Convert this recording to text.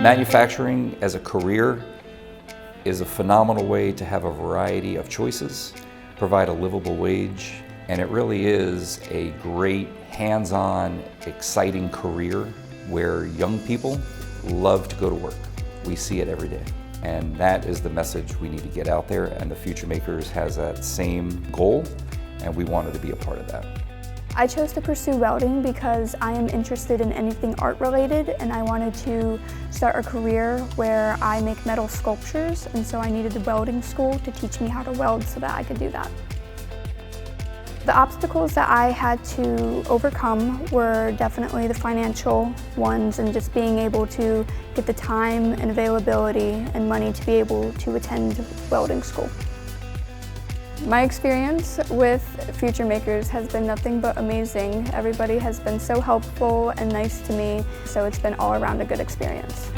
Manufacturing as a career is a phenomenal way to have a variety of choices, provide a livable wage, and it really is a great hands-on, exciting career where young people love to go to work. We see it every day. And that is the message we need to get out there, and the Future Makers has that same goal, and we wanted to be a part of that. I chose to pursue welding because I am interested in anything art related, and I wanted to start a career where I make metal sculptures, and so I needed the welding school to teach me how to weld so that I could do that. The obstacles that I had to overcome were definitely the financial ones, and just being able to get the time and availability and money to be able to attend welding school. My experience with Future Makers has been nothing but amazing. Everybody has been so helpful and nice to me, so it's been all around a good experience.